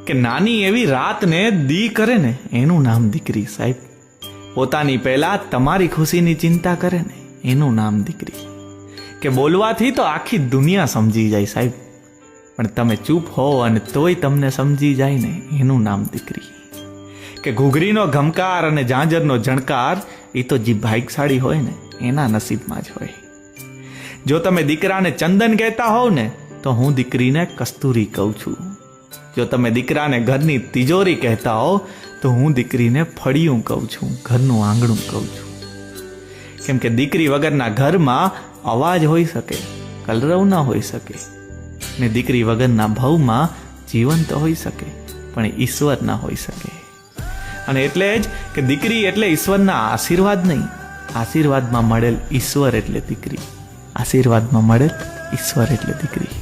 કે નાની એવી રાતને દી કરે ને એનું નામ દીકરી સાહેબ. પોતાની પહેલા તમારી ખુશીની ચિંતા કરે ને એનું નામ દીકરી. કે બોલવાથી તો આખી દુનિયા સમજી જાય સાહેબ, પણ તમે ચૂપ હો અને તોય તમને સમજી જાય ને એનું નામ દીકરી. કે ઘૂઘરીનો ઘમકાર અને ઝાંઝરનો ઝણકાર એ તો જે ભાગ્યશાળી હોય ને એના નસીબમાં જ હોય. જો તમે દીકરાને ચંદન કહેતા હોવ ને તો હું દીકરીને કસ્તુરી કહું છું. જો તમે દીકરાને ઘરની તિજોરી કહેતા હો તો હું દીકરીને ફળિયું કહું છું, ઘરનું આંગણું કહું છું. કેમ કે દીકરી વગરના ઘરમાં અવાજ હોઈ શકે, કલરવ ના હોઈ શકે, ને દીકરી વગરના ભવમાં જીવન તો હોઈ શકે પણ ઈશ્વર ના હોઈ શકે. અને એટલે જ કે દીકરી એટલે ઈશ્વરના આશીર્વાદ નહીં, આશીર્વાદમાં મળેલ ઈશ્વર એટલે દીકરી. આશીર્વાદમાં મળેલ ઈશ્વર એટલે દીકરી.